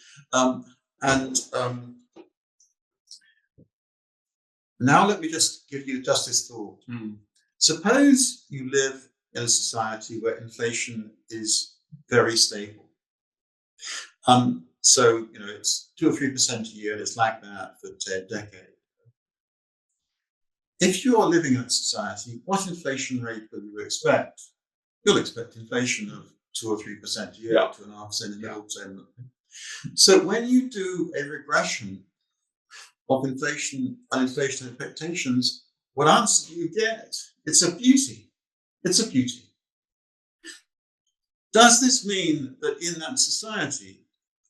now let me just give you just this thought. Suppose you live in a society where inflation is very stable. So, it's 2 or 3% a year, and it's like that for, say, a decade. If you are living in a society, what inflation rate will you expect? You'll expect inflation of 2 or 3% a year, 2.5% in the middle. So when you do a regression of inflation and inflation expectations, what answer do you get? It's a beauty. It's a beauty. Does this mean that in that society,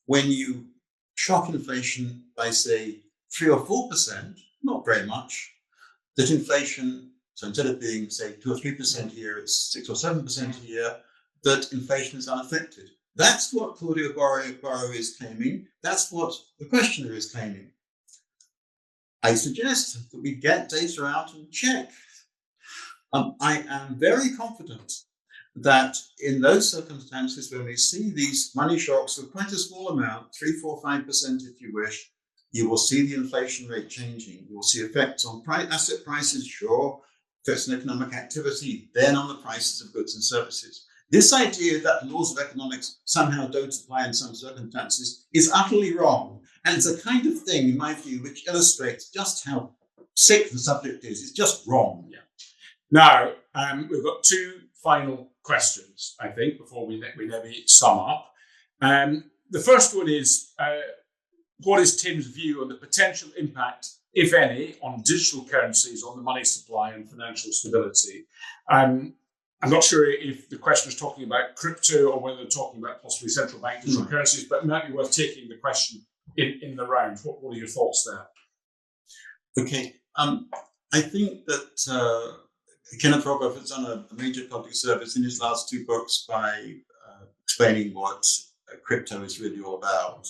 when you shock inflation by, say, 3 or 4%, not very much, that inflation, so instead of being, say, 2 or 3% a year, it's 6 or 7% a year, that inflation is unaffected? That's what Claudio Borrow is claiming. That's what the questioner is claiming. I suggest that we get data out and check. I am very confident that in those circumstances, when we see these money shocks of quite a small amount, 3, 4, 5% if you wish, you will see the inflation rate changing. You will see effects on asset prices, sure, effects on economic activity, then on the prices of goods and services. This idea that the laws of economics somehow don't apply in some circumstances is utterly wrong. And it's a kind of thing, in my view, which illustrates just how sick the subject is. It's just wrong. Yeah. Now, we've got 2 final questions, I think, before we maybe sum up. The first one is, what is Tim's view on the potential impact, if any, on digital currencies on the money supply and financial stability? I'm not sure if the question is talking about crypto or whether they're talking about possibly central bank digital currencies, but it might be worth taking the question in the round. What are your thoughts there? Okay. I think that Kenneth Rogoff has done a major public service in his last 2 books by explaining what crypto is really all about.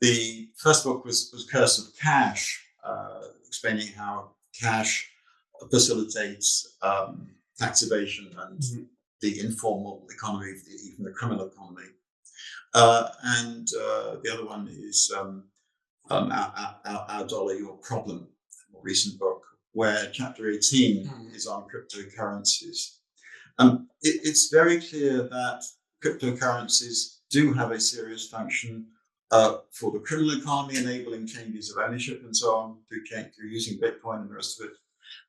The first book was Curse of Cash, explaining how cash facilitates tax evasion and the informal economy, even the criminal economy. And the other one is Our Dollar, Your Problem, a more recent book, where chapter 18 is on cryptocurrencies. It's very clear that cryptocurrencies do have a serious function for the criminal economy, enabling changes of ownership and so on through using Bitcoin and the rest of it.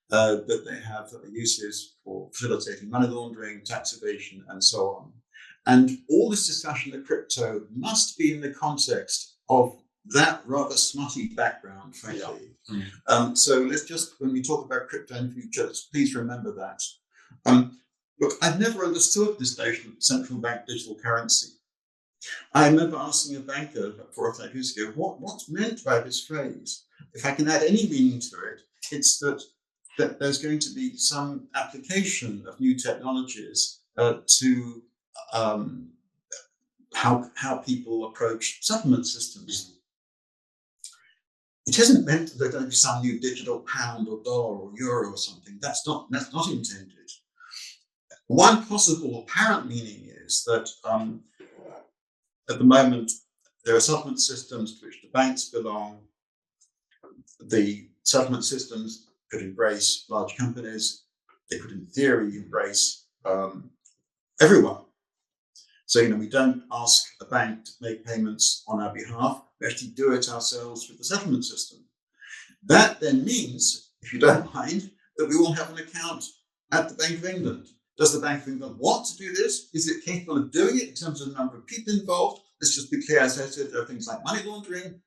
That they have uses for facilitating money laundering, tax evasion, and so on. And all this discussion of crypto must be in the context of that rather smutty background, frankly. Yeah. So let's just, when we talk about crypto in future, please remember that. Look, I've never understood this notion of central bank digital currency. I remember asking a banker about 4 or 5 years ago, what's meant by this phrase? If I can add any meaning to it, it's that there's going to be some application of new technologies to how people approach settlement systems. It isn't meant that there's going to be some new digital pound or dollar or euro or something. That's not intended. One possible apparent meaning is that at the moment there are settlement systems to which the banks belong. The settlement systems could embrace large companies. They could, in theory, embrace everyone. So, we don't ask a bank to make payments on our behalf. We actually do it ourselves with the settlement system. That then means, if you don't mind, that we all have an account at the Bank of England. Does the Bank of England want to do this? Is it capable of doing it in terms of the number of people involved? Let's just be clear, as I said, there are things like money laundering.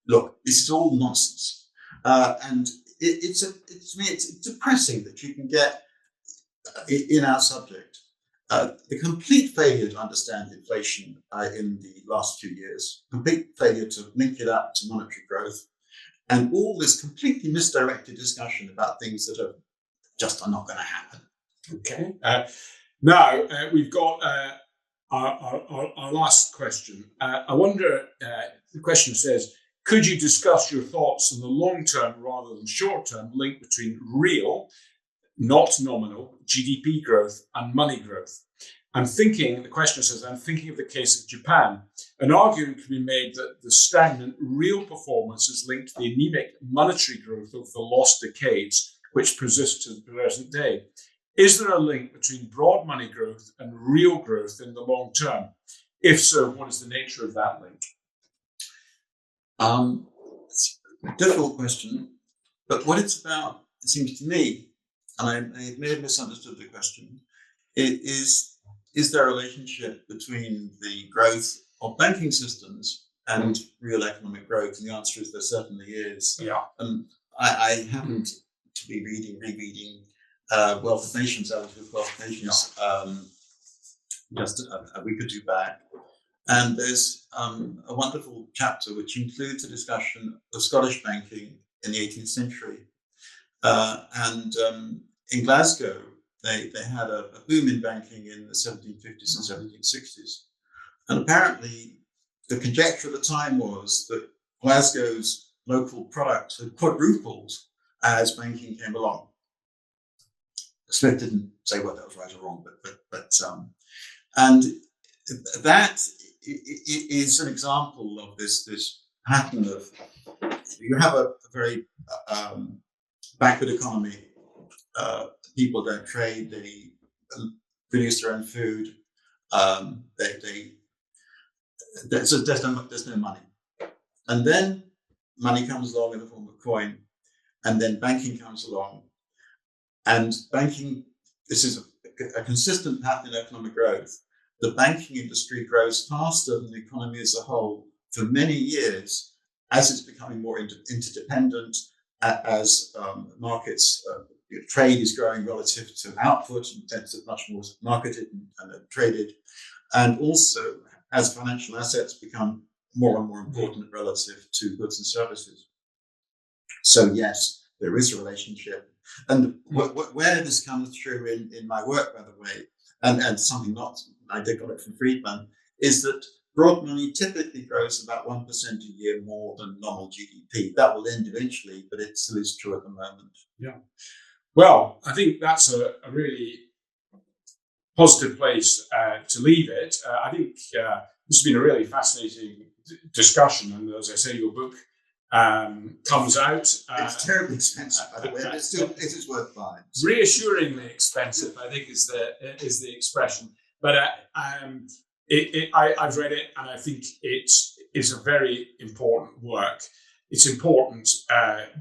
Look, this is all nonsense. And it's depressing that you can get in our subject the complete failure to understand inflation in the last few years, complete failure to link it up to monetary growth, and all this completely misdirected discussion about things that are not going to happen. Okay. Now we've got our last question. I wonder, the question says, could you discuss your thoughts on the long-term rather than short-term link between real, not nominal, GDP growth and money growth? The questioner says, I'm thinking of the case of Japan. An argument can be made that the stagnant real performance is linked to the anemic monetary growth of the lost decades, which persists to the present day. Is there a link between broad money growth and real growth in the long term? If so, what is the nature of that link? It's a difficult question, but what it's about, it seems to me, and I may have misunderstood the question, is there a relationship between the growth of banking systems and real economic growth? And the answer is there certainly is. Yeah. I happened to be rereading Wealth of Nations, Wealth of Nations just a week or two back. And there's a wonderful chapter which includes a discussion of Scottish banking in the 18th century. In Glasgow, they had a boom in banking in the 1750s and 1760s. And apparently, the conjecture at the time was that Glasgow's local product had quadrupled as banking came along. Smith didn't say whether that was right or wrong, and that is an example of this pattern of, you have a very backward economy. People don't trade; they produce their own food. There's no money, and then money comes along in the form of coin, and then banking comes along, and banking. This is a consistent pattern in economic growth. The banking industry grows faster than the economy as a whole for many years, as it's becoming more interdependent, as markets. Trade is growing relative to output, and tends much more marketed and traded, and also as financial assets become more and more important relative to goods and services. So yes, there is a relationship, and where this comes through in my work, by the way, and something not I did got it from Friedman, is that broad money typically grows about 1% a year more than nominal GDP. That will end eventually, but it still is true at the moment. Yeah. Well, I think that's a really positive place to leave it. I think this has been a really fascinating discussion, and as I say, your book comes out. It's terribly expensive, by the way, but it is worth buying. Reassuringly expensive, I think, is the expression. But I've read it, and I think it is a very important work. It's important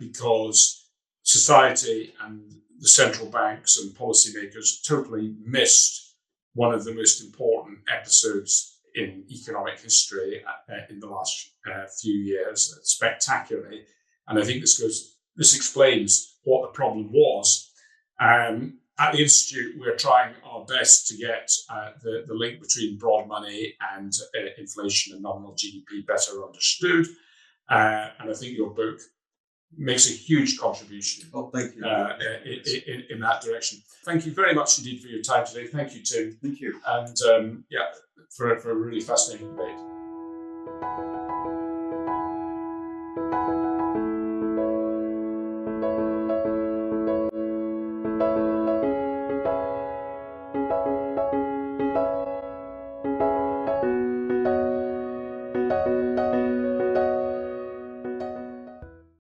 because society and the central banks and policymakers totally missed one of the most important episodes in economic history in the last few years, spectacularly. And I think this explains what the problem was. At the Institute, we're trying our best to get the link between broad money and inflation and nominal GDP better understood. And I think your book makes a huge contribution thank you. In that direction. Thank you very much indeed for your time today. Thank you, Tim. Thank you. And for a really fascinating debate.